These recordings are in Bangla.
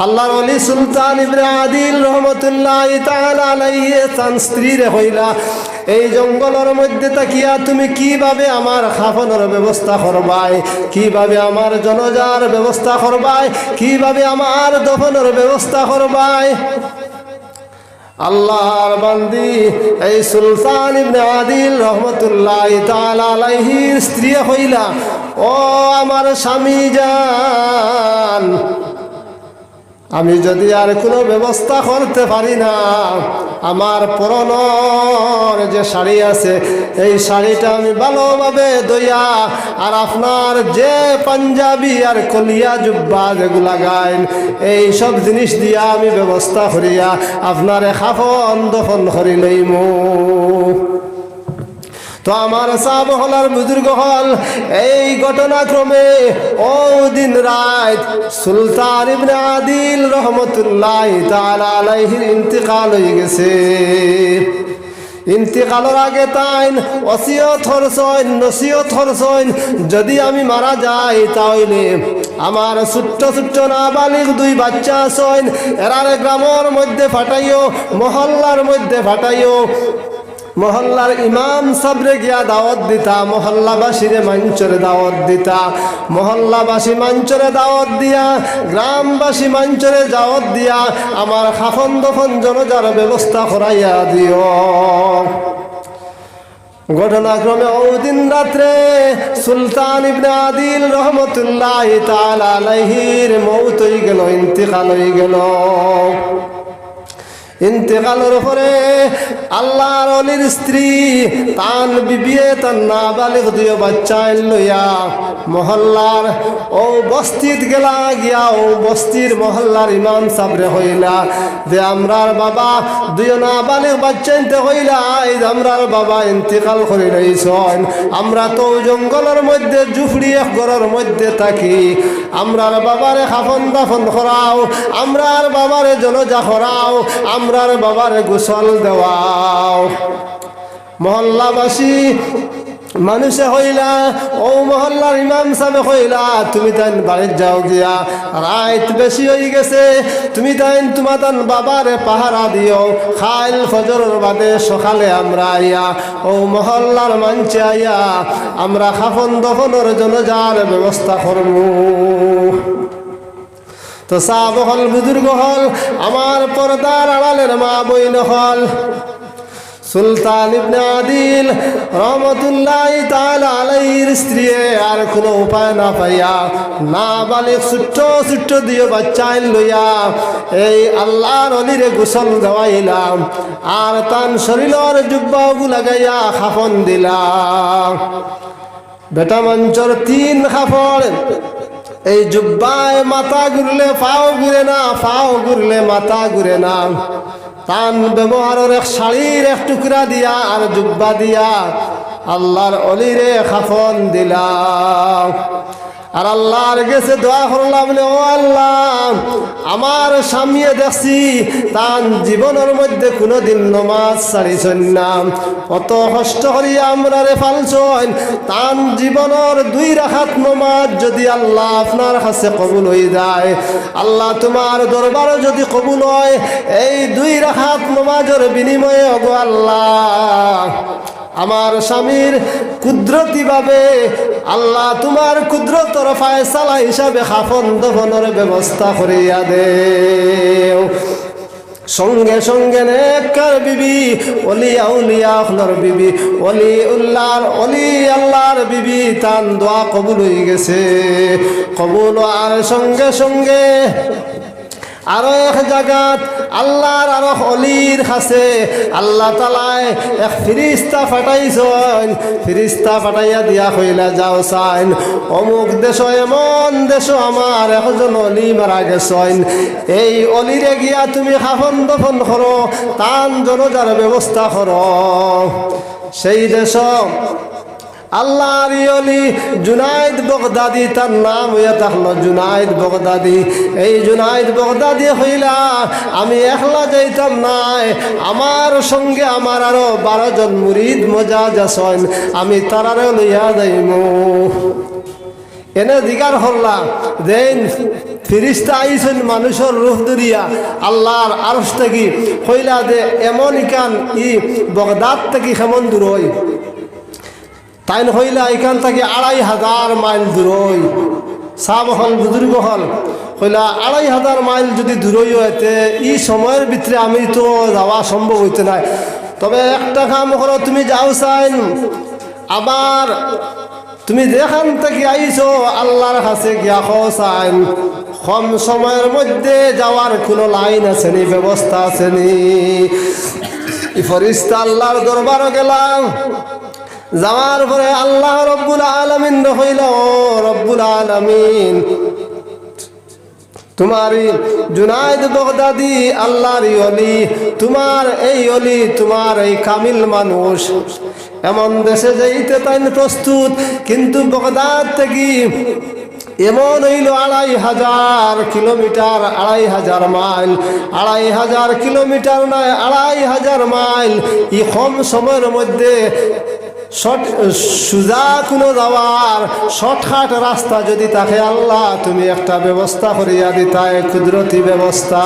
আল্লাহর ওলি সুলতান ইবনে আদিল রহমতুল্লাহি তাআলা আলাইহি তার স্ত্রীর হইলা, এই জঙ্গলের মধ্যে তাকিয়া তুমি কিভাবে আমার খাফনের ব্যবস্থা করবাই, কিভাবে আমার জনাজার ব্যবস্থা করবাই, কিভাবে আমার দফনের ব্যবস্থা করবাই। আল্লাহর বান্দি এই সুলতান ইবনে আদিল রহমতুল্লাহি তাআলা আলাইহির স্ত্রী হইলা, ও আমার স্বামী জান, আমি যদি আর কোনো ব্যবস্থা করতে পারি না, আমার পরনের যে শাড়ি আছে এই শাড়িটা আমি ভালোভাবে দইয়া আর আপনার যে পাঞ্জাবি আর কলিয়া জুব্বা যেগুলা গাইন এই সব জিনিস দিয়া আমি ব্যবস্থা করিয়া আপনার খাফন দফন করি লইমু। তো আমার সাহাবা হলার বুজুর্গ হল এই ঘটনাক্রমে ও দিন রাত সুলতান ইবনে আদিল রহমতুল্লাহি তাআলা আলাইহির ইন্তিকাল হয়ে গেছে। ইন্তিকালের আগে তাইন ওসিয়ত করছেন, নসিহত করছেন, যদি আমি মারা যাই তাহলে আমার ছোট্ট ছোট্ট নাবালিগ দুই বাচ্চা আছেন, এরারে গ্রামের মধ্যে ফাটাইও, মহল্লার মধ্যে ফাটাইও, মহল্লার ইমাম সাবরে গিয়া দাওয়াত দিতা, মহল্লাবাসীরে মঞ্চরে দাওয়াত দিতা, মহল্লাবাসী মঞ্চরে দাওয়াত দিয়া, গ্রামবাসী মঞ্চরে দাওয়াত দিয়া আমার খাফন দফন জনজার ব্যবস্থা করাইয়া দিও। ঘটনাক্রমে ওদিন রাত্রে সুলতান ইবনে আদিল রহমতুল্লাহি তাআলা আলাইহির মৌত হয়ে গেল, ইন্তিকাল হয়ে গেল। ইন্তেকালের পরে আল্লাহর ওলির স্ত্রী তান বিবিয়ে তার নাবালিগ দুই বাচ্চা লইয়া মহল্লার ও বস্তিত গেলা, গিয়া ও বস্তির মহল্লার ইমাম সাবরে হইলা যে আমরার বাবা দুই নাবালিগ বাচ্চা ইনতে হইলা, এই আমরার বাবা ইন্তেকাল করে রইছেন, আমরা তো জঙ্গলের মধ্যে জুফড়ি এক ঘরের মধ্যে থাকি, আমরার বাবারে খাফন দাফন করাও, আমরার বাবারে জনাজা করাও, আমরার বাবারে গোসল দেওয়াও। মহল্লাবাসী মানুষে হইলা ও মহল্লার ইমাম সাহেব হইলা তুমি তাই বাড়ির যাও গিয়া, রাত বেশি হয়ে গেছে, তুমি তাই তোমার তান বাবারে পাহারা দিও, খাইল ফজরের বাদে সকালে আমরা আইয়া ও মহল্লার মঞ্চে আইয়া আমরা খাফন দফনের জন্য যার ব্যবস্থা করবো। তো সাহাবা হল, বুজুর্গ হল, আমার পর্দার আড়ালের মা বইন হল, সুলতান ইবনে আদিল রহমতুল্লাহি তাআলা আলাইহির স্ত্রী আর কোনো উপায় না পাইয়া নাবালিগ ছোট্ট ছোট্ট দিয়ে বাচ্চা লইয়া এই আল্লাহর ওলিরে গোসল দেওয়াইলাম আর তান শরীরের জুব্বাগু লাগাইয়া খাফন দিলাম। বেটা মঞ্চর 3 খাফড়, এই জুব্বায় মাথা ঘুরলে পাও ঘুরে না, পাও ঘুরলে মাথা ঘুরে না, তান ব্যবহারের এক শাড়ির এক টুকরা দিয়া আর জুব্বা দিয়া আল্লাহর অলিরে খাফন দিলাম। আর আল্লাহর কাছে দোয়া করলাম, ও আল্লাহ, আমার স্বামীয়ে দেখছি তান জীবনের মধ্যে কোনোদিন নমাজ ছাড়িছেন না, অত কষ্ট করিয়া আমরা রে ফালছেন, তান জীবনের 2 রাকাত নমাজ যদি আল্লাহ আপনার কাছে কবুল হয়ে যায়, আল্লাহ তোমার দরবারে যদি কবুল হয়, এই 2 রাকাত নমাজের বিনিময়ে ওগো আল্লাহ আমার স্বামীর কুদরতি ভাবে আল্লাহ তোমার কুদরতর ফায়সালা হিসাবে খাফন দফনের ব্যবস্থা করিয়া দেও। সঙ্গে সঙ্গে নেককার বিবি, ওলি আউলিয়া আখলার বিবি, ওলি উল্লাহর ওলি আল্লাহর বিবি তান দোয়া কবুল হয়ে গেছে। কবুল আর সঙ্গে সঙ্গে আরো এক জায়গাত আল্লাহর আরো অলির কাছে আল্লাহ তাআলায় এক ফিরিস্তা পাঠাইছেন, ফিরিস্তা পাঠাইয়া দিয়া কইলা যাও চাইন অমুক দেশ এমন দেশ আমার একজন অলি মারা গেছেন, এই অলিরে গিয়া তুমি খাফন দফন করো, তান জনজার ব্যবস্থা করো। সেই দেশ আল্লাহর ওলি জুনাইদ বগদাদি, তার নাম হইয়া থাকলো জুনাইদ বগদাদি। এই জুনাইদ বগদাদি হইলা আমি একলা যাইতাম নাই, আমার সঙ্গে আমার আরো 12 জন মুরিদ মজাজ আছেন, আমি তারারে লইয়া যাইমু। এনে দিগার হল্লা দেন ফিরিস্তা আইছেন মানুষের রূপ ধরিয়া আল্লাহর আরশ থেকে কইলা যে এমন ইকান ই বগদাদ থেকে কেমন দূর হই তাই হইলা এখান থেকে ২৫০০ মাইল দূর হই সাব হল বুজুর্গ হল কইলা ২৫০০ মাইল যদি দূর হইতে এই সময়ের ভিতরে আমি তো যাওয়া সম্ভব হইতে নাই তবে একটা কাম করো তুমি যাও চাইন আবার তুমি যেখান থেকে আইছো আল্লাহর কাছে গিয়া চাইন কম সময়ের মধ্যে যাওয়ার কোনো লাইন আছে নি ব্যবস্থা আছে নি ফরিস্তা আল্লাহর দরবারে গেলাম যাওয়ার পরে আল্লাহ রব্বুল আলামিন হইল রব্বুল আলামিন তোমারই জুনায়েদ বাগদাদি আল্লাহর ওলি তোমার এই ওলি তোমার এই কামিল মানুষ এমন দেশে যাইতে তাই প্রস্তুত কিন্তু বাগদাদ থেকে এমন হইল ২৫০০ কিলোমিটার ২৫০০ মাইল ২৫০০ কিলোমিটার নয় ২৫০০ মাইল এই কম সময়ের মধ্যে সোজা কোনো যাওয়ার শর্টকাট রাস্তা যদি থাকে আল্লাহ তুমি একটা ব্যবস্থা করিয়া দিতায় কুদরতি ব্যবস্থা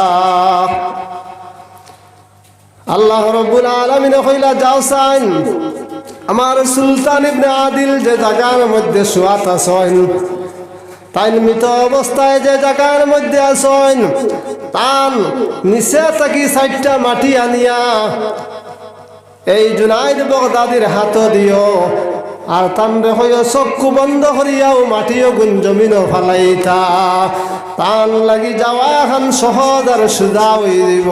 আল্লাহ রব্বুল আলামিন কইলা যাও চাইন আমার সুলতান ইবনে আদিল যে জায়গার মধ্যে শুয়াত আছেন তাই মৃত অবস্থায় যে জায়গার মধ্যে আছেন তান নিচে থাকি ৪টা মাটি আনিয়া এই জুনায়েদ বাগদাদির হাত দিও আর তানরে হইও চক্ষু বন্ধ করিয়াও মাটিও জমিনও ফালাইতা তান লাগি যাওয়া খান সহজ আর সুজা হয়ে দিব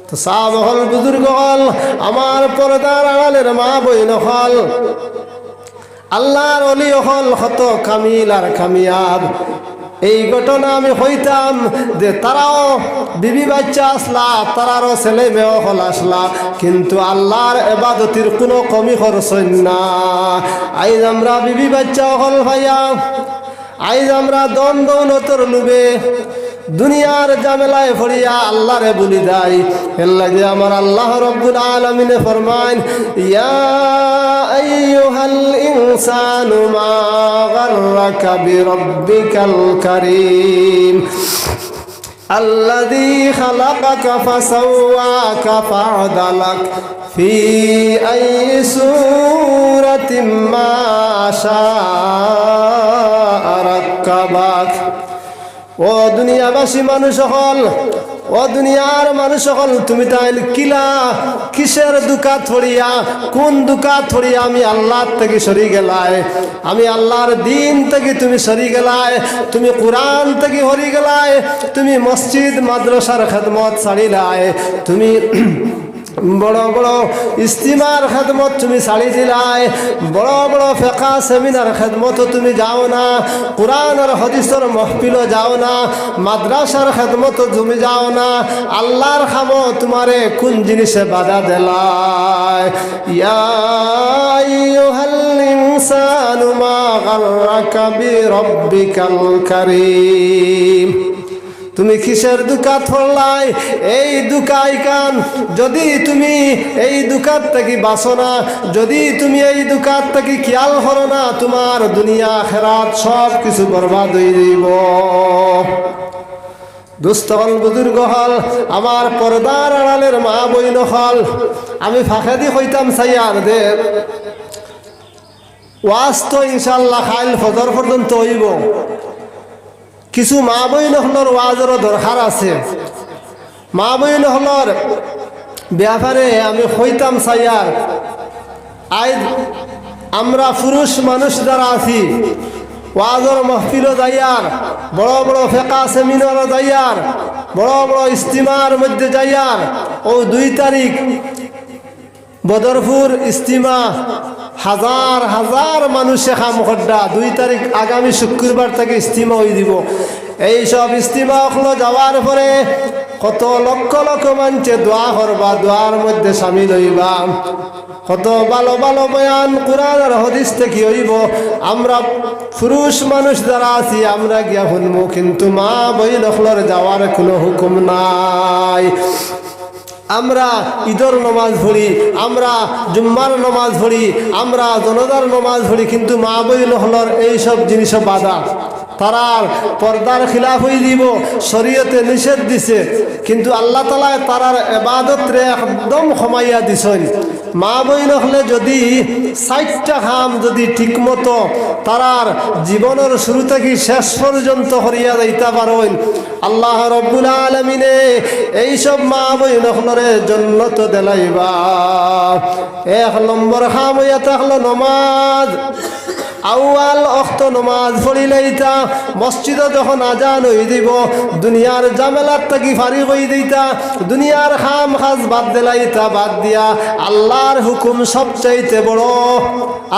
তো সাব হল বুজুর্গ হল আমার পর্দার আড়ালের মা বইন হল আল্লাহর ওলি হল কত কামিল আর কামিয়াব এই ঘটনা আমি হইতাম যে তারাও বিবি বাচ্চা আসলা তারারও ছেলে মেয়ে হল আসলা কিন্তু আল্লাহর ইবাদতের কোনো কমি করছেন না আইজ আমরা বিবি বাচ্চা হল ভাইয়া আইজ আমরা দন দৌলতর লুবে দুনিয়ার জামেলায় পড়িয়া আল্লাহরে বলি দেয় এর লাগে আমার আল্লাহ রব্বুল আলামিনে ফরমান ইয়া আইয়ুহাল ইনসানু মা গাররাকা বিরাব্বিকাল কারীম الذي خلقك فسواك فعدلك في أي سورة ما شاء ركبك ও দুনিয়াবাসী মানুষ হল ও দুনিয়ার মানুষ হল তুমি তাই কিলা কিসের দুকাত থড়িয়া কোন দুকাত থড়িয়া আমি আল্লাহ থেকে সরি গেলায় আমি আল্লাহর দিন থেকে তুমি সরি গেলায় তুমি কোরআন থেকে হরি গেলায় তুমি মসজিদ মাদ্রাসার খেদমত ছাড়িলায় তুমি বড় বড় ইস্তিমার খেদমত তুমি ছাড়ি দিলাই বড় বড় ফেকা সেমিনার খেদমত তুমি যাও না কোরআন আর হাদিসের মাহফিলও যাও না মাদ্রাসার খেদমত তুমি যাও না আল্লাহর খামো তোমারে কোন জিনিসে বাধা দিলায় ইয়া আইয়ুহাল ইনসানু মা গাররাকা বিরাব্বিকাল কারীম তুমি কিসের দুকাত ফলাই এই দুকাই কান যদি তুমি এই দুকাত থেকে বাঁচো না যদি তুমি এই দুকাত থেকে খেয়াল করো না তোমার দুনিয়া আখিরাত সব কিছু বরবাদ হয়ে যাইব দুস্থ হল বুজুর্গ হল আমার পর্দার আড়ালের মা বইন হল আমি ফাঁকে দি হইতাম সাইয়ার দে ওয়াজ তো ইনশাল্লাহ খাইল ফজর পর্যন্ত হইব কিছু মা বইন হলর ওয়াজেরও দরকার আছে মা বইন হলর ব্যাপারে আমি হইতাম সাইয়ার আজ আমরা পুরুষ মানুষ যারা আছি ওয়াজর মাহফিলও যাইয়ার বড় বড় ফেকা সেমিনারও যাইয়ার বড় বড় ইস্তিমার মধ্যে যাইয়ার ও 2 তারিখ বদরপুর ইস্তিমা হাজার হাজার মানুষে খামখড্ডা 2 তারিখ আগামী শুক্রবার থেকে ইস্তিমা হয়ে দিব এই সব ইস্তিমা হলো যাওয়ার পরে কত লক্ষ লক্ষ মানুষে দোয়া করবা দোয়ার মধ্যে সামিল হইবা কত ভালো ভালো বয়ান কোরআন আর হাদিস থেকে হইব আমরা পুরুষ মানুষ যারা আছি আমরা গিয়া শুনবো কিন্তু মা বইন হলর যাওয়ার কোনো হুকুম নাই আমরা ঈদের নমাজ পড়ি আমরা জুম্মার নমাজ পড়ি আমরা জনতার নমাজ পড়ি কিন্তু মা বইন হলর এইসব জিনিস বাধা তারার পর্দার খিলাফ হয়ে দিব, শরীয়তে নিষেধ দিছে, কিন্তু আল্লাহ তাআলা তারার ইবাদত রে একদম কমাইয়া দিছেন। মা বইন হলে যদি 60টা কাম যদি ঠিকমতো তারার জীবনের শুরু থেকে শেষ পর্যন্ত করিয়া যাইতে পারেন, আল্লাহ রব্বুল আলামিনে এইসব মা বইন হলরে জান্নাত দেলাইবা। 1 নম্বর কাম হইয়া থাকলো নমাজ। আউয়াল অক্ত নমাজ পড়িলেইতা মসজিদে যখন আজান হয়ে দিব দুনিয়ার জামেলার থেকে ফারিগ হয়ে দিতা, দুনিয়ার খাম খাজ বাদ দিলাইতা, বাদ দিয়া আল্লাহর হুকুম সবচাইতে বড়।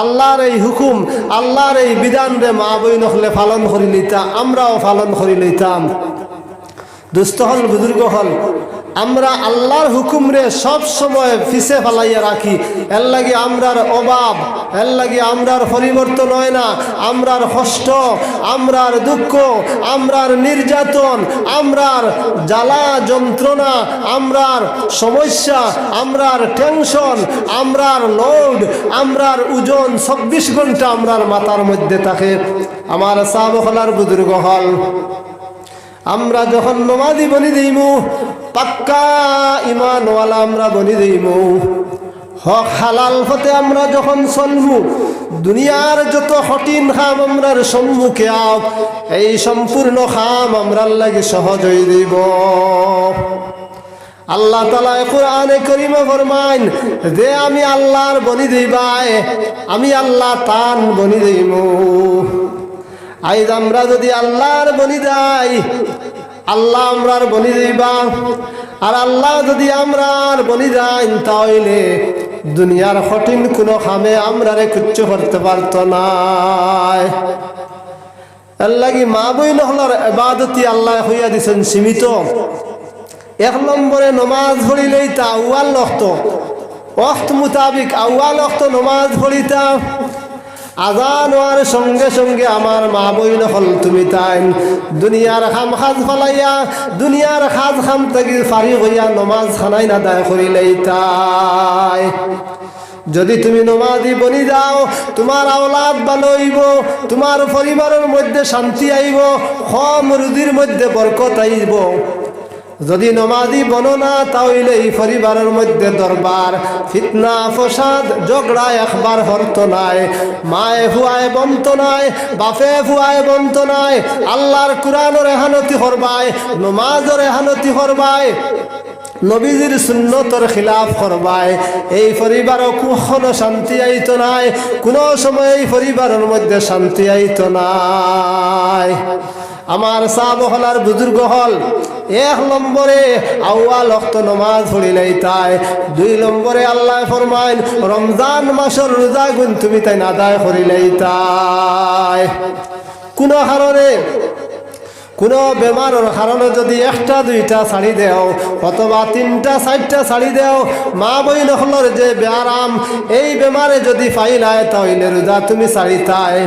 আল্লাহর এই হুকুম, আল্লাহর এই বিধান রে মা বই নখলে পালন করি লইতা, আমরাও পালন করি লইতাম। দুস্থ হল বুজুর্গ হল, আমরা আল্লাহর হুকুম রে সব সময় পিছে ফেলাইয়া রাখি। এর লাগে আমরার অভাব, এর লাগে আমরার পরিবর্তন হয় না। আমরার কষ্ট, আমরার দুঃখ, আমরার নির্যাতন, আমরার জ্বালা যন্ত্রণা, আমরার সমস্যা, আমরার টেনশন, আমরার লোড, আমরার ওজন 24 ঘন্টা আমরার মাথার মধ্যে থাকে। আমার সাহাবার বুজুর্গ হল, আমরা যখন নমাজি বনি দিইমু, পাক্কা ইমানওয়ালা আমরা বনি দিইমু, হক হালাল পথে আমরা যখন চলমু, দুনিয়ার যত কঠিন খাম আমরার সম্মুখে আও, এই সম্পূর্ণ খাম আমরার লাগে সহজ হয়ে দিব। আল্লাহ তাআলা কোরআনে কারীমে ফরমাইন যে আমি আল্লাহর বনি দিবাই, আমি আল্লাহ তান বনি দিমু। আইজ আমরা যদি আল্লাহর বনি যাই, আল্লাহ আমরার বনি দিবা। আর আল্লাহ যদি আমরার বনি যাই, তাহলে দুনিয়ার কঠিন কোনো খামে আমরারে কিচ্ছু করতে পারতো না। এর লাগি মা বইন হলার ইবাদতি আল্লাহ হইয়া দিছেন সীমিত। 1 নম্বরে নমাজ পড়িলেই তা আউয়াল ওয়াক্ত মুতাবিক আউয়াল ওয়াক্ত নমাজ পড়িতা। আজান হওয়ার সঙ্গে সঙ্গে আমার মা বইন হল তুমি তাই দুনিয়ার খাম খাজ ফলাইয়া, দুনিয়ার খাজ খাম থেকে ফারিগ হইয়া নমাজ খানাই না দায় করিলেই তাই। যদি তুমি নমাজি বনি যাও, তোমার আওলাদ ভালো হইব, তোমার পরিবারের মধ্যে শান্তি আইব, কম রুজির মধ্যে বরকত আইব। যদি নমাজি বনো না, তাহলে এই পরিবারের মধ্যে দরবার ফিতনা ফসাদ ঝগড়া একবার হরত নাই, মায়ে ফুয়ায় বন্ত নাই, বাপে ফুয়ায় বন্ত নাই। আল্লাহর কুরআনের এহানতি করবাই, নমাজের এহানতি করবাই, নবীজির সুন্নতর খিলাফ করবাই, এই পরিবারও কখনো শান্তি আইত নাই, কোনো সময় এই পরিবারের মধ্যে শান্তি আইত নাই। আমার সাহাবার বুজুর্গ হল 1 নম্বরে আউয়াল ওয়াক্ত নমাজ পড়িলেই তাই। 2 নম্বরে আল্লাহ ফরমাইন রমজান মাসের রোজা গুণ তুমি তাই আদায় করিলেই তাই। কোনো কারণে কোনো বেমারের কারণে যদি 1টা 2টা ছাড়ি দেও, অথবা 3টা 4টা ছাড়ি দেও, মা বইন হলর যে বেআরাম, এই বেমারে যদি ফাইলায়, তাহলে রোজা তুমি ছাড়িতাই।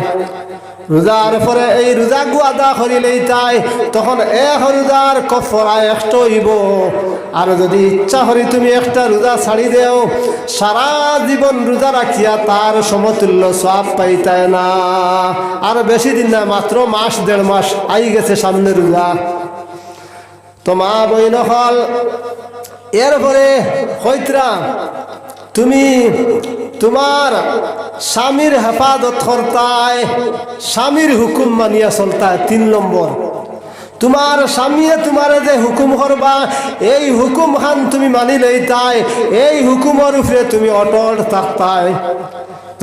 রোজার পরে এই রোজা গু আদা করিলেই তাই, তখন 1 রোজার কফরা 1টা হইব। আর যদি ইচ্ছা করি তুমি 1টা রোজা ছাড়ি দেও, সারা জীবন রোজা রাখিয়া তার সমতুল্য সওয়াব পাইতায় না। আর বেশি দিন না, মাত্র মাস 1.5 মাস আই গেছে সামনে রোজা। তো মা বইন হল এরপরে হইতরা তুমি তোমার স্বামীর হেফাজত করতায়, স্বামীর হুকুম মানিয়া চলতায়। 3 নম্বর, তোমার স্বামীয়ে তোমারে যে হুকুম করবা, এই হুকুম খান তুমি মানি লইতাই, এই হুকুমের উপরে তুমি অটল থাকতাই।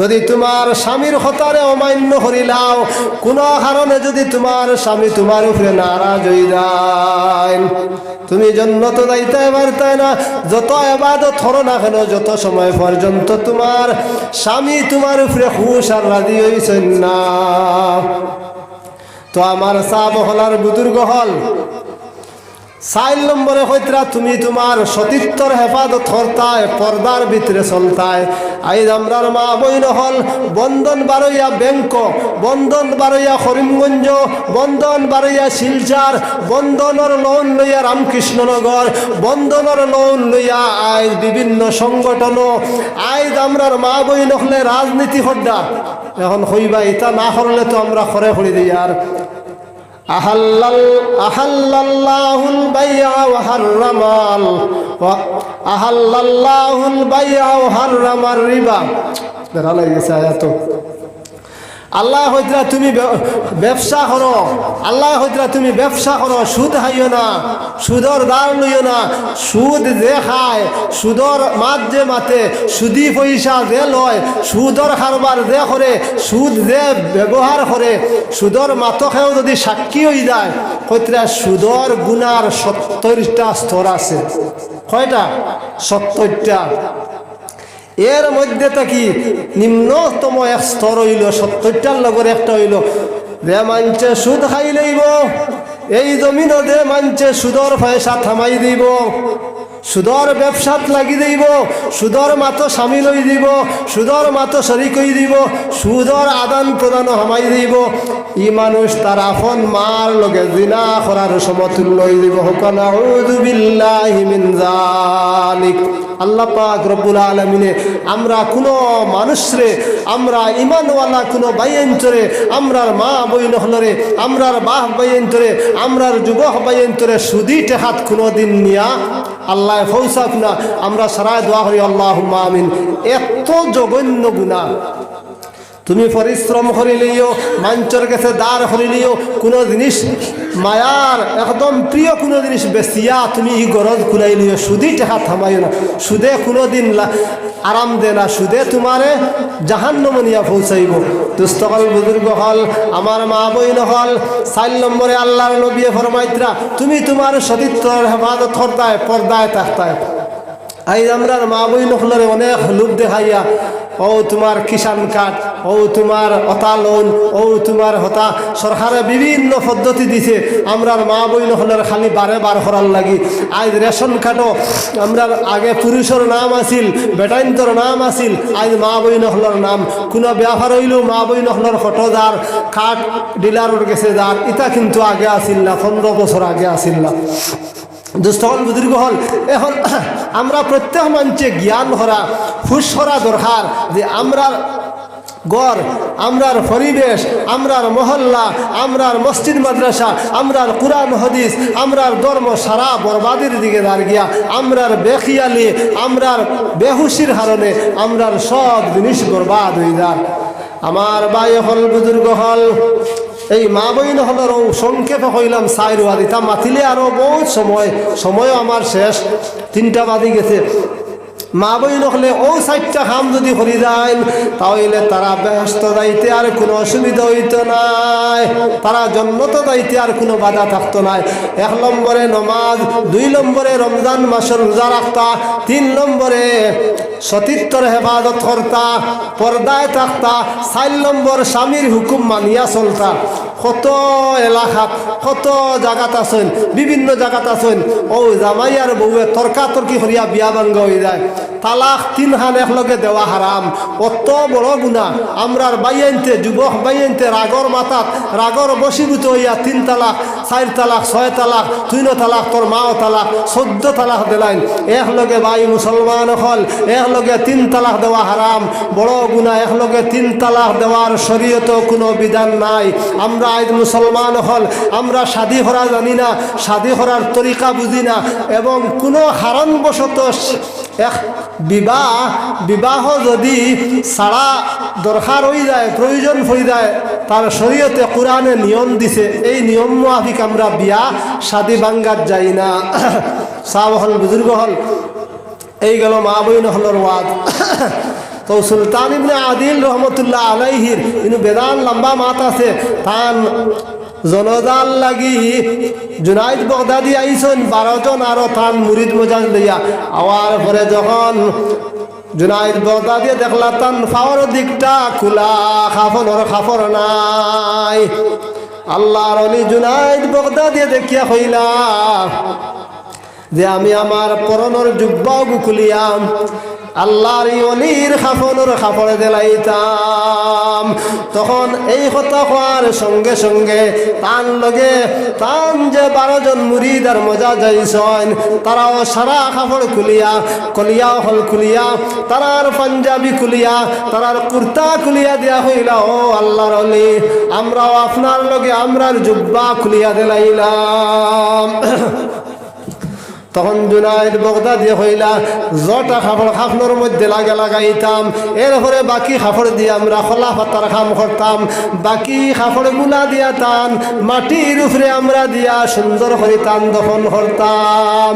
যদি তোমার স্বামীর হতারে অমান্য করিলাও, কোনো কারণে যদি তোমার স্বামী তোমার উপরে নারাজ হয়ে যায়, তুমি জান্নাত যাইতে পারতাই না। যত ইবাদত করো না কেন, যত সময় পর্যন্ত তোমার স্বামী তোমার উপরে খুশ আর রাজি হইছেন না। তো আমার সাহাবার বুজুর্গ হল 4 নম্বরে হইতরা তুমি তোমার সতীত্বর হেফাজত করতায়, পর্দার ভিতরে চলতায়। আইজ আমরার মা বইন হল বন্ধন বারইয়া ব্যাংক, বন্ধন বারইয়া করিমগঞ্জ, বন্ধন বারইয়া শিলচার, বন্ধনের লোন লইয়া রামকৃষ্ণনগর, বন্ধনের লোন লইয়া আইজ বিভিন্ন সংগঠন। আইজ আমরার মা বইন হলে রাজনীতি হড্ডা। এখন হইবা এটা না করলে তো আমরা খরে হরি দিই। আর আহাল্লাল্লাহুল বাই'a ওয়া হাররামাল ওয়া আহাল্লাল্লাহুল বাই'a ওয়া হাররামার রিবা। দেখা লাগে গেছে আয়াত। আল্লাহ হইতরা তুমি ব্যবসা করো, আল্লাহ হইতরা তুমি ব্যবসা করো, সুদ খাইও না, সুদর দার লইও না। সুদ যে খায়, সুদর মাত যে মাতে, সুদি পয়সা যে লয়, সুদর কারবার যে করে, সুদ যে ব্যবহার করে, সুদর মাতকেও যদি সাক্ষী হয়ে যায়, হইতরা সুদর গুনার 70টা স্তর আছে। কয়টা? 70টা। এর মধ্যে থাকি নিম্নতম এক স্তর হইল 70টার লগর একটা হইল যে মানছে সুদ খাই লইব, এই জমিনও যে মানছে সুদর পয়সা থামাই দিব, সুদর ব্যবসাত লাগি দিব, সুদর মাতো সামিল হয়ে দিব, সুদর মাতো শরিক হয়ে দিব, সুদর আদান প্রদান হামাই দিব। ই মানুষ তার আপন মার লগে জিনা করার সমতুল্য হয়ে দিব। নাউযু বিল্লাহি মিন যালিক। আল্লাহ পাক রব্বুল আলামিনে আমরা কোনো মানুষরে, আমরা ইমানওয়ালা কোনো বাইয়েন্তরে, আমরার মা বইন হলরে, আমরার বাহ বাইয়েন্তরে, আমরার যুবক বাইয়েন্তরে সুদি টেহাত কোনো দিন নিয়া আল্লাহ ফৌসাক না। আমরা সারায় দোয়া করি আল্লাহুম্মা আমিন। এত জঘন্য গুনাহ তুমি পরিশ্রম করিলেও, মঞ্চর কাছে দাঁড় করিলেও, কোনো জিনিস মায়ার একদম প্রিয় কোনো জিনিস বেচিয়া তুমি ই গরজ খুলাইলিও, সুদি টেকা থামাইও না। সুদে কোনো দিন আরাম দে না, সুদে তোমারে জাহান্নামে নিয়া পৌঁছাইব। দুস্থকল বুজুর্গ হল, আমার মা বইন হল, 4 নম্বরে আল্লাহর নবী ফরমাইতরা তুমি তোমার সতীত্বর হেফাজত করতায়, পর্দায় থাকতায়। আজ আমরা মা বই নখলরে অনেক লোভ দেখাইয়া, ও তোমার কিষাণ কার্ড, ও তোমার হতা লোন, ও তোমার হতা সরকারে বিভিন্ন পদ্ধতি দিছে। আমরার মা বই নখলের খালি বারে বার করার লাগি। আজ রেশন কার্ডও আমরা আগে পুরুষের নাম আছিল, বেটাইন্তর নাম আছিল, আজ মা বই নখলের নাম। কোনো ব্যাপার হইলেও মা বই নখলের ফটো যার, কার্ড ডিলারের গেছে যার, এটা কিন্তু আগে আসিল না, 15 বছর আগে আসিল না। দুস্থল বুজুর্গ হল, এখন আমরা প্রত্যেক মানুষে জ্ঞান করা, ফুস করা দরকার যে আমরার গড়, আমরার পরিবেশ, আমরার মহল্লা, আমরার মসজিদ মাদ্রাসা, আমরার কুরআন হাদিস, আমরার ধর্ম সারা বরবাদের দিকে দাঁড় গিয়া, আমরার বেখিয়ালি, আমরার বেহুশির কারণে আমরার সব জিনিস বরবাদ হয়ে যায়। আমার ভাই হল, বুজুর্গ হল, এই মা বইন হলের সংক্ষেপে কইলাম 4 ওয়াদি, তা মাতিলে আরও বহুত সময়ও আমার শেষ, 3টা বাজি গেছে। মা বইন হলে 4টা কাম যদি করি যায়, তাহলে তারা ব্যস্ত যাইতে আর কোনো অসুবিধা হইতো নাই, তারা জন্মত যাইতে আর কোনো বাধা থাকতো নাই। 1 নম্বরে নমাজ, 2 নম্বরে রমজান মাসের রোজা রাখতা, 3 নম্বরে সতীত্বর হেফাজত করতা, পর্দায় থাকতা, 4 নম্বর স্বামীর হুকুম মানিয়া চলতা। কত এলাকাত, কত জায়গাত আছেন, বিভিন্ন জায়গাত আছেন, ও জামাই আর বউয়ে তর্কাতর্কি করিয়া বিয়া ভাঙ্গ হয়ে যায়। তালাক 3 খান একলগে দেওয়া হারাম, অত বড় গুনাহ। আমরার বাইয়াইনতে, যুবক বাইয়াইনতে রাগর মাথাত, রাগর বশীভূত হইয়া 3 তালাক, 4 তালাক, 6 তালাক, 3 তালাক, তোর মাও তালাক, 14 তালাক দিলাইন। একলগে ভাই মুসলমান হল, একলগে 3 তালাক দেওয়া হারাম, বড় গুনাহ। একলগে 3 তালাক দেওয়ার শরীয়ত কোনো বিধান নাই। আমরা আজ মুসলমান হল, আমরা শাদী করা জানি না, শাদী করার তরিকা বুঝি না, এবং কোনো কারণবশত এক বিবাহ যদি ছাড়া দরকার হয়ে যায়, প্রয়োজন হয়ে যায়, তার শরীয়তে কোরআনে নিয়ম দিছে, এই নিয়ম মাফিক আমরা বিয়া শাদী ভাঙ্গাত যাই না। সাহাবা হল, বুজুর্গ হল, এই গেল মা বইন হলর ওয়াদ। তো সুলতান ইবনে আদিল রহমতুল্লাহ আলাইহির ইনু বেদান লম্বা মাত আছে, তান জনজাল লাগি জুনাইদ বগদাদি আইসন 12 জন আরো তান মুরিদ মজাজ লইয়া। আওয়ার পরে যখন জুনাইদ বগদাদি দেখলা তান ফাওয়ার দিকটা খোলা, খাফর নাই, আল্লাহর ওলি জুনাইদ বগদাদি দেখিয়া কইলা যে আমি আমার পরনের জুব্বাও খুলিয়াম, আল্লাহর ওলির খাফনের কাপড় দিলাইতাম। তখন এই কথা হওয়ার সঙ্গে সঙ্গে তান লগে তান যে 12 জন মুরিদ আর মজা যাইছেন তারাও সারা কাপড় খুলিয়া কলিয়া হল খুলিয়া তারার পাঞ্জাবি খুলিয়া তারার কুর্তা খুলিয়া দিয়া হইলা, ও আল্লাহর ওলি আমরাও আপনার লগে আমরার জুব্বা খুলিয়া দিলাইলাম। তখন জুনায়েদ বাগদাদি হইলা জটা কাপড় খাফনোর মধ্যে লাগাইতাম, এরপরে বাকি কাপড় দিয়ে আমরা খোলা পাতার কাম করতাম, বাকি কাপড়গুলা দিয়া টান মাটির উপরে আমরা দিয়া সুন্দর করে টান দফন করতাম।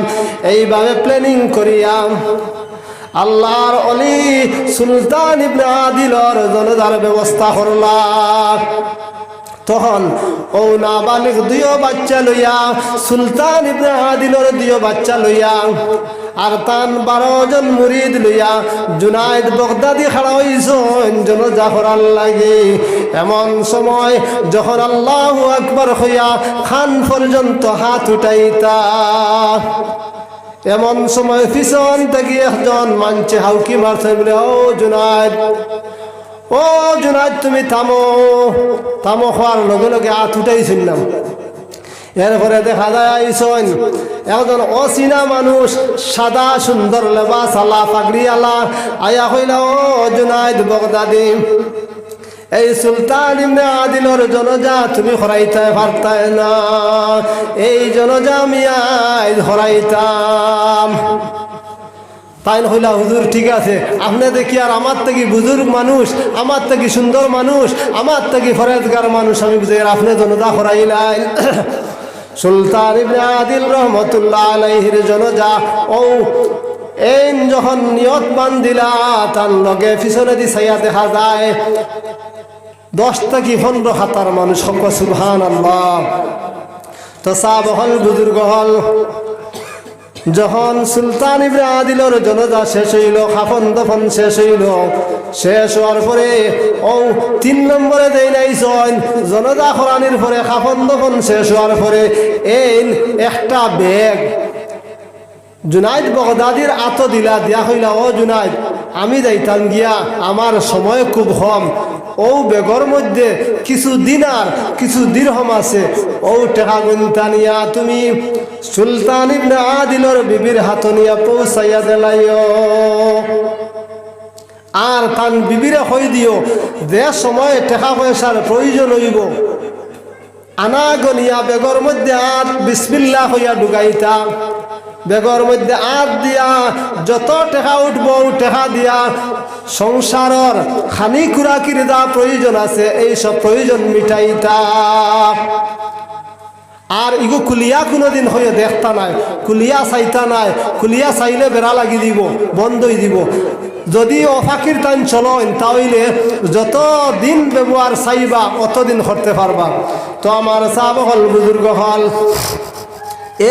এইভাবে প্ল্যানিং করিয়া আল্লাহর ওলি সুলতান ইবনে আদিলর জনাজার ব্যবস্থা করলাম। তখন ও নাবালিগ 2 বাচ্চা লইয়া সুলতান ইবনে আদিলর 2 বাচ্চা লইয়া আর তান 12 জন মুরিদ লইয়া জুনায়েদ বাগদাদি খাড়া হইছেন জনাজা করার লাগে। এমন সময় যখন আল্লাহু আকবার হইয়া খান পর্যন্ত হাত উঠাইতা, এমন সময় পিছন থেকে একজন মানছে হাউকি মারছে বলে, ও জুনায়েদ, ও জুনায়েদ তুমি থামো। থামো হওয়ার লগে লগে হাত উঠাইছিলাম। এরপরে দেখা যায় আইসন একজন অচিনা মানুষ, সাদা সুন্দর লেবাস আলা পাগড়ি আলা আয়া হইলা, ও জুনায়েদ বাগদাদি এই সুলতান ইবনে আদিলর জনাজা তুমি হরাইতে পারতাই না, এই জনাজা আমি আজ হরাইতাম। তাই হইলা, হুজুর ঠিক আছে, আপনি দেখি আর আমার থেকে বুজুর্গ মানুষ, আমার থেকে সুন্দর মানুষ, আমার থেকে ফরেজগার মানুষ, আমি বুঝে আপনি জনাজা হরাইলেন। সুলতান ইবনে আদিল রহমতুল্লাহ আলাইহির জনাজা ও এই যখন নিয়ত বান্ধিলা তার লগে পিছনে দি ছাইয়া দেখা যায় 10 থেকে 15 হাতার মানুষ। সুবহানাল্লাহ। তো সাহাবা হল, বুজুর্গ হল। যখন সুলতান ইবনে আদিলর জনাজা শেষ হইল, খাফন দফন শেষ হইল, শেষ হওয়ার পরে ও 3 নম্বরে দেই নাইছেন জনাজা খরানির পরে খাফন দফন শেষ হওয়ার পরে এই একটা ব্যাগ জুনায়েদ বাগদাদির আত দিয়া হইলা, ও জুনায়েদ আমি যাইতাম গিয়া, আমার সময় খুব কম, ও বেগর মধ্যে কিছু দিনার কিছু দিরহম আছে, ও টাকা গুনতা নিয়া তুমি সুলতান ইবনে আদিলর বিবির হাত নিয়া পৌঁছাইয়া দিলাইও। আর তান বিবিরে কই দিও যে সময় টাকা পয়সার প্রয়োজন হইব আনা গনিয়া বেগর মধ্যে আত বিসমিল্লাহ হইয়া ঢুকাইতা, বেগর মধ্যে আত দিয়া যত টাকা উঠবো টাকা দিয়া সংসারর খানি খুরাকির যা প্রয়োজন আছে এই সব প্রয়োজন মিটাইতা। আর ইগো কুলিয়া কোনোদিন হয়ে দেখতা নাই, কুলিয়া চাইতা নাই, কুলিয়া চাইলে বেড়া লাগি দিব, বন্ধই দিব। যদি অফাকির টাইম চলেন তাহলে যত দিন ব্যবহার চাইবা অতদিন করতে পারবা। তো আমার সাহাবা হল, বুজুর্গ হল।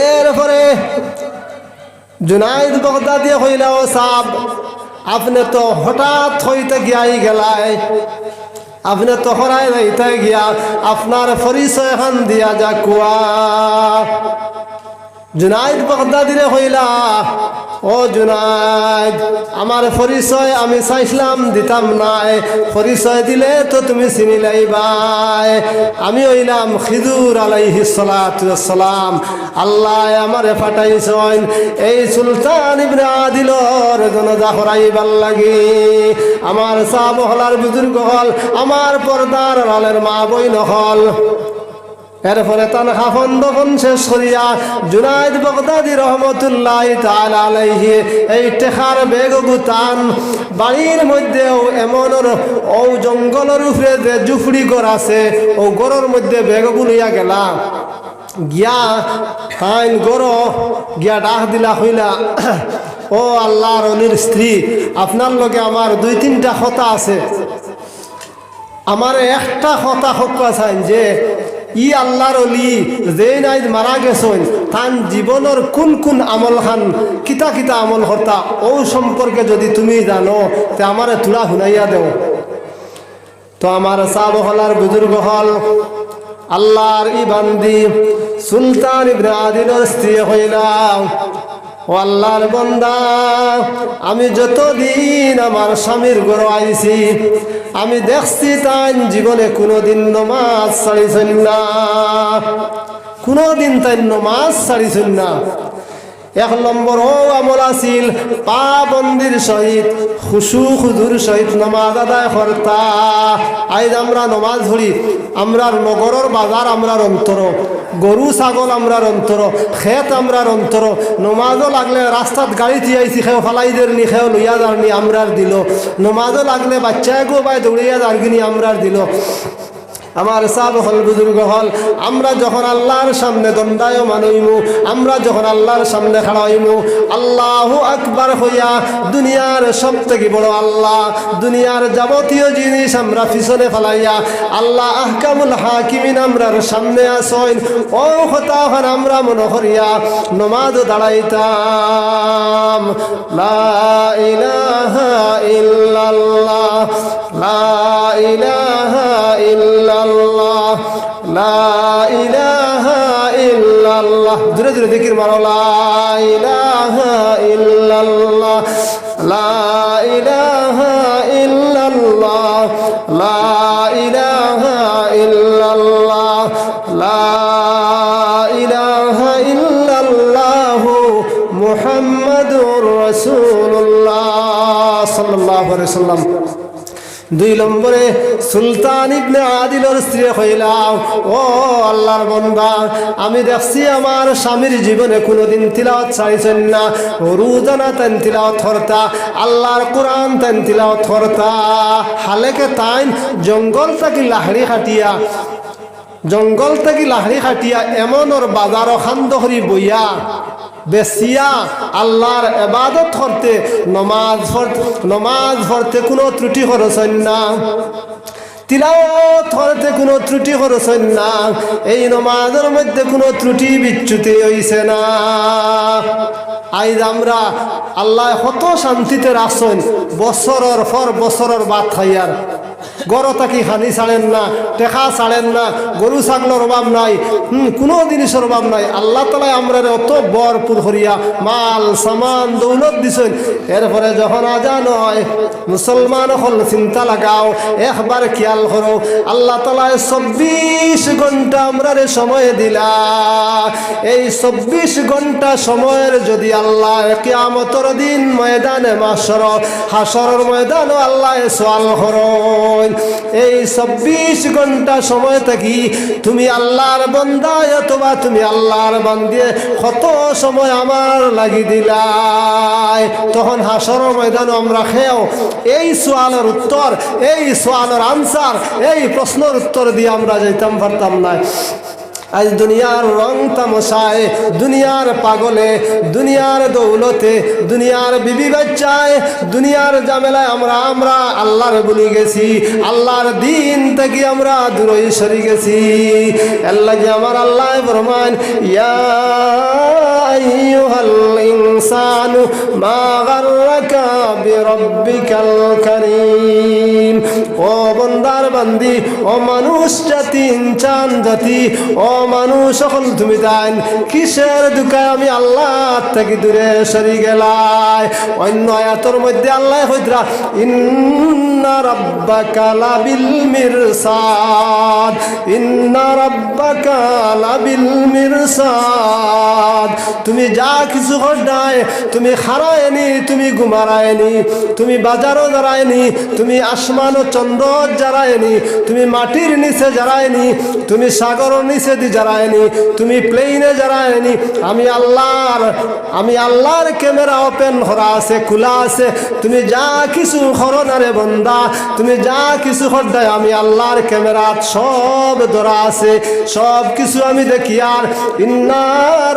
এরপরে জুনায়েদ বাগদাদি হইলা, ও সাহাব আপনি তো হঠাৎ হইতে গিয়াই গেলাই, আপনি তো হরাই যাইতে গিয়া আপনার পরিচয় খান দিয়া যা কুয়া। জুনায়েদ বাগদাদিরে হইলা, ও জুনায়েদ আমার পরিচয় আমি চাইছিলাম দিতাম নাই, পরিচয় দিলে তো তুমি চিনি লাইবাই। আমি হইলাম খিজুর আলাইহিস সালাতু ওয়াস সালাম, আল্লাহ আমারে পাঠাইছেন এই সুলতান ইবনে আদিলর জনাজা করাইবার লাগি। আমার সাহাবা হলার বুজুর্গ হল, আমার পর্দার আলের মা বইন হল। এরপরে তান খাফন দফন শেষ করিয়া জুনায়েদ বাগদাদি রহমতুল্লাহ তাআলা আলাইহি এই টেকার বেগ গুতান বাড়ির মধ্যেও এমন ও জঙ্গলের উপরে যে জুফড়ি ঘর আছে ও ঘরের মধ্যে বেগ গুলিয়া গেলা গিয়া তাইন গড় গিয়া ডাক দিলা হইলা, ও আল্লাহর ওলির স্ত্রী আপনার লগে আমার 2-3টা কথা আছে, আমার একটা কথা হক্কা চাইন যে ই আল্লাহর ওলি যে নাই মারা গেছেন তান জীবনের কোন কোন আমল খান কিতা কিতা আমল হর্তা ও সম্পর্কে যদি তুমি জানো তে আমারে তুলা শুনাইয়া দেও। তো আমার সাহাবা হলার বুজুর্গ হল আল্লাহর ই বান্দি সুলতান ইবনে আদিলর স্ত্রী হইলা, ও আল্লাহর বান্দা, আমি যতদিন আমার স্বামীর ঘর আইছি আমি দেখছি তাই জীবনে কোনোদিন নমাজ ছাড়িছেন না, কোনোদিন তাই নমাজ ছাড়িছেন না। এক নম্বর ও আমল আছিল পাবন্দির সহিত খুশু খুজুর সহিত নমাজ আদায় করতা। আজ আমরা নমাজ ধরি, আমরার নগরের বাজার আমরার অন্তর, গরু ছাগল আমরার অন্তর, খেত আমরার অন্তর। নমাজও লাগলে রাস্তাত গাড়ি থিয়াইছি, খেও ফালাইদের নি, খেও লইয়া যারনি আমরার দিল। নমাজও লাগলে বাচ্চায় গো বাই দৌড়িয়া যারগিনি আমরার দিল। আমার সাহাব হল, বুজুর্গ হল, আমরা যখন আল্লাহর সামনে দণ্ডায়মান হইমু, আমরা যখন আল্লাহর সামনে খাড়া হইমু, আল্লাহু আকবার হইয়া দুনিয়ার সব থেকে বড় আল্লাহ, দুনিয়ার যাবতীয় জিনিস আমরা পিছনে ফেলাইয়া আল্লাহ আহকামুল হাকিমিন আমরার সামনে আসইন। ও কথা আমরা মনে করিয়া নমাজ দাঁড়াইতাম। লা ইলাহা ইল্লাল্লাহ, লা ইলাহা ইল্লাল্লাহ, লা ইলাহা ইল্লাল্লাহ। ধীরে ধীরে জিকির মারো। লা ইলাহা ইল্লাল্লাহ, লা ইলাহা ইল্লাল্লাহ, লা ইলাহা ইল্লাল্লাহ, লা ইলাহা ইল্লাল্লাহ মুহাম্মাদুর রাসূলুল্লাহ সাল্লাল্লাহু আলাইহি ওয়াসাল্লাম। দুই নম্বরে সুলতান ইবনে আদিলের স্ত্রী হইলাম, ও আল্লাহর বান্দা, আমি দেখছি আমার স্বামীর জীবনে কোনোদিন তিলাওয়াত ছাড়িছেন না। রোজানা তান তিলাওয়াত করতা, আল্লাহর কোরআন তান তিলাওয়াত করতা। হালেকে তাইন জঙ্গল থাকি লাহড়ি খাটিয়া, জঙ্গল থেকে লাহড়ি খাটিয়া এমন ওর বাজার খান্দ হরি বইয়া বেসিয়া আল্লাহর ইবাদত করতে, নমাজ পড়তে কোনো ত্রুটি করছেন না, তিলাওয়াত করতে কোনো ত্রুটি করছেন না। এই নমাজের মধ্যে কোনো ত্রুটি বিচ্যুতি হইছে না। আজ আমরা আল্লাহ কত শান্তিতে রাখছেন, বছরের পর বছরের বাদ খাইয়ার। গড় থাকি হানি ছাড়েন না, টেকা ছাড়েন না, গরু ছাগলের অভাব নাই, কোনো জিনিসের অভাব নাই। আল্লাহ তালা আমরা অত ভরপুর করিয়া মাল সামান দৌলত দিছেন। এরপরে যখন আজান হয়, মুসলমান হল চিন্তা লাগাও, একবার খেয়াল করো, আল্লাহ তালা 24 ঘন্টা আমরা সময় দিলা। এই 24 ঘন্টা সময়ের যদি আল্লাহ কিয়ামতের দিন ময়দানে মাশর, হাসরের ময়দানে আল্লাহ সওয়াল করেন, এই 24 ঘন্টা সময় থাকি তুমি আল্লাহর বান্দা অথবা তুমি আল্লাহর বান্দিয়ে কত সময় আমার লাগি দিলাই, তখন হাসরের ময়দানে আমরা খেও এই সওয়ালের উত্তর, এই সওয়ালের আনসার, এই প্রশ্নের উত্তর দিয়ে আমরা যাইতাম পারতাম না। আজ দুনিয়ার রং তামশায়, দুনিয়ার পাগলে, দুনিয়ার দৌলতে, দুনিয়ার বিবি বাচ্চায়, দুনিয়ার ঝামেলায় আমরা আল্লাহর ভুলে গেছি, আল্লাহর দিন থেকে আমরা দূরে সরে গেছি। আল্লাহ যে আমার আল্লাহ ফরমান, ইয়া আইয়ুহাল ইনসানু মা গাররাকা বিরাব্বিকাল কারীম। ও বান্দার বান্দি, ও মানুষ জাতি, ইনসান জাতি, ও মানুষ সকল, তুমি জান কিসের দুঃখায় আমি আল্লাহ থেকে দূরে সরে গেলাই। অন্য আয়াতের মধ্যে আল্লাহ হইতরা, ইন্না রাব্বাকা লাবিল মিরসাদ, ইন্না রাব্বাকা লাবিল মিরসাদ। তুমি যা কিছু ঘটায়, তুমি খারায়নি, তুমি ঘুমারায়নি, তুমি বাজারও দাঁড়ায়নি, তুমি আসমান ও চন্দ্র জ্বালায়নি, তুমি মাটির নিচে জ্বালায়নি, তুমি সাগরের নিচে জ্বালায়নি, তুমি প্লেনে জ্বালায়নি। আমি আল্লাহর ক্যামেরা ওপেন করা আছে, খোলা আছে। তুমি যা কিছু করো না রে বন্দা, তুমি যা কিছু করদায় আমি আল্লাহর ক্যামেরা সব ধরা আছে, সব কিছু আমি দেখি। আর ইন্না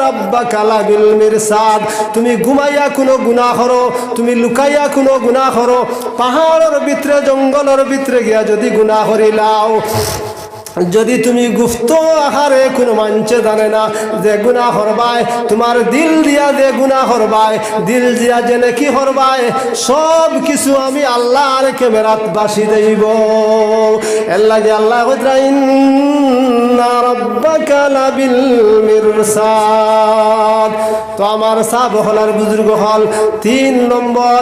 রাব্বাকা লাবিল মিরসাদ, তুমি ঘুমাইয়া কোনো গুনাহ করো, তুমি লুকাইয়া কোনো গুনাহ করো, পাহাড়ের ভিতরে জঙ্গলের ভিতরে গিয়া যদি গুনাহ করিলাও, যদি তুমি গুপ্ত আহারে কোনো মানছে জানে না যে গুনাহ করবায়, তোমার দিল দিয়া যে গুনাহ করবায়, দিল দিয়া যে নাকি করবায়, সব কিছু আমি আল্লাহর ক্যামেরাত বাসি দেব। আল্লাহ যে আল্লাহ ইন্না রাব্বাকা লাবিল মিরসাদ, উম্মত। তো আমার সাহাব হল আর বুজুর্গ হল 3 নম্বর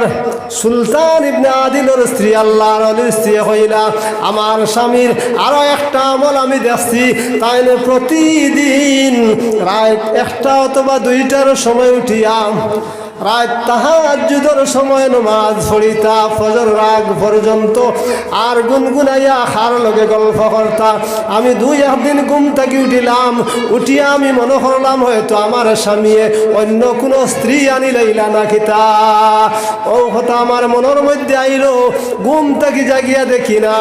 সুলতান ইবনে আদিলের স্ত্রী আল্লাহর ওলির স্ত্রী হইলা আমার স্বামীর আরো একটা আমল আমি দেখছি, তাই প্রতিদিন রাত 1টা অথবা 2টার সময় উঠিয়া রাত তাহাজ্জুদের সময় নামাজ পড়িতা ফজর রাগ পর্যন্ত, আর গুনগুনাইয়া খার লগে গল্প করতা। আমি 2-1 দিন ঘুম থেকে উঠিলাম, উঠিয়া আমি মনে করলাম হয়তো আমার স্বামী অন্য কোনো স্ত্রী আনি লাইলা না খিতা। ও কথা আমার মনের মধ্যে আইলো, ঘুম থেকে জাগিয়া দেখি না,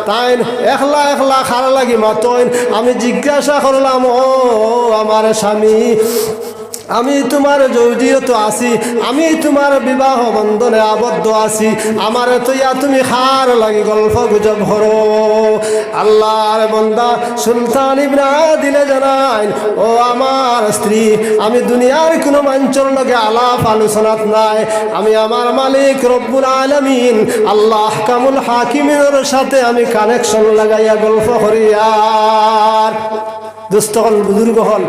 তাই একলা একলা খার লাগি মাতইন। আমি জিজ্ঞাসা করলাম, ও আমার স্বামী, আমি তোমার যৌজিয়ত আছি, আমি তোমার বিবাহ বন্ধনে আবদ্ধ আছি, আমার তৈয়া তুমি খার লাগি গল্প গুজব করো। আল্লাহর বান্দা সুলতান ইবনে আদিলে জানাইন, ও আমার স্ত্রী, আমি দুনিয়ার কোনো মানুষের লগে আলাপ আলোচনাত নাই, আমি আমার মালিক রব্বুল আলামিন আল্লাহ আহকামুল হাকিমের সাথে আমি কানেকশন লাগাইয়া গল্প করি। আর দুস্থ হল বুজুর্গ হল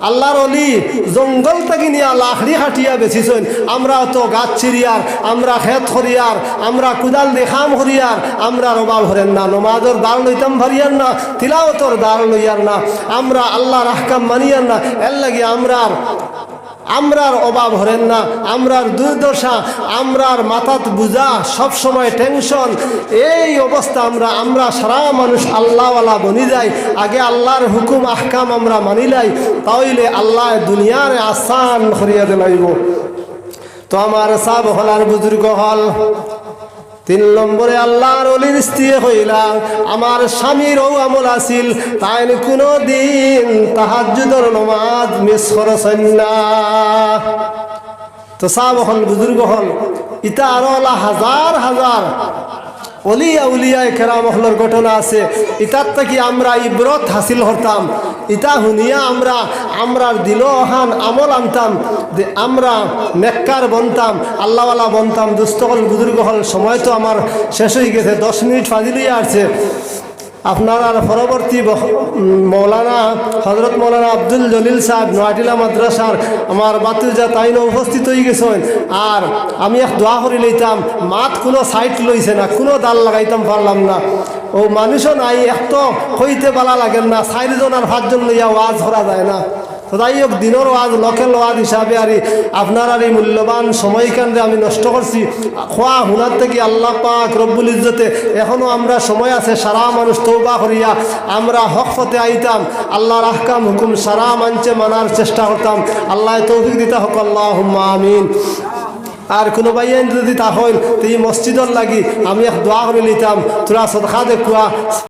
আল্লাহর অলি জঙ্গল থেকে নিয়ে লাখড়ি হাটিয়া বেছিছেন। আমরা তো গাছ চিরিয়ার, আমরা খেত করিয়ার, আমরা কুদাল দিয়ে খাম করিয়ার, আমরা অভাব হরেন না, নমাজর দ্বার লইতাম ভারিয়ার না, তিলাওতর দ্বার লইয়ার না, আমরা আল্লাহর আহকাম মানিয়ার না, এর লাগি আমরার অভাব হরেন না, আমরার দুর্দশা, আমরার মাথাত বুঝা, সব সময় টেনশন, এই অবস্থা আমরা সারা মানুষ আল্লাহওয়ালা বনি যাই। আগে আল্লাহর হুকুম আহকাম আমরা মানিলাই, তাইলে আল্লাহ দুনিয়ার আসান করিয়া দিলাইব। তো আমার সাব হলার বুজুর্গ হল 3 নম্বরে আল্লাহর ওলির স্ত্রী হইলা আমার স্বামীর ও আমল আছিল, তাই কোনো দিন তাহাজ্জুদের নামাজ মিস করছেন না। তো সাহাব হল বুজুর্গ হল ইতা আরো হাজার হাজার অলিয়া উলিয়ায় কেরাম হলর ঘটনা আছে, ইতার থেকে আমরা ইবরত হাসিল হতাম। ইতা শুনিয়া আমরার দিল হান আমল আনতাম, যে আমরা নেককার বনতাম, আল্লাহওয়ালা বনতাম। দুস্থ হল বুজুর্গ হল সময় তো আমার শেষ হয়ে গেছে, 10 মিনিট ফাজিলিয়া আসছে। আপনারা পরবর্তী মৌলানা হজরত মৌলানা আব্দুল জলিল সাহেব নোয়াটিলা মাদ্রাসার আমার বাতুজা তাইনও উপস্থিত হয়ে গেছেন। আর আমি এক দোয়া করে লইতাম, মাত কোনো সাইট লইছে না, কোনো দাল লাগাইতাম পারলাম না। ও মানুষও নাই, এত হইতে বালা লাগেন না, 4 জন আর 5 জন লইয়া ওয়াজ করা যায় না। তো যাই হোক, দিনের ওয়াজ লোকেল ওয়াজ হিসাবে আর আপনার আর এই মূল্যবান সময়খানে আমি নষ্ট করছি। খোয়া হুনার থেকে আল্লাহ পাক রব্বুল ইজ্জতে এখনও আমরা সময় আছে, সারা মানুষ তওবা করিয়া আমরা হক পথে আইতাম, আল্লাহর আহকাম হুকুম সারা মানছে মানার চেষ্টা করতাম। আল্লাহ তৌফিক দিতে হোক, আল্লাহুম্মা আমিন। আর কোনো ভাইয়ান যদি তা হইল তো এই মসজিদর লাগি আমি এক দোয়া করে নিতাম, তোরা সদকা দেখুয়া।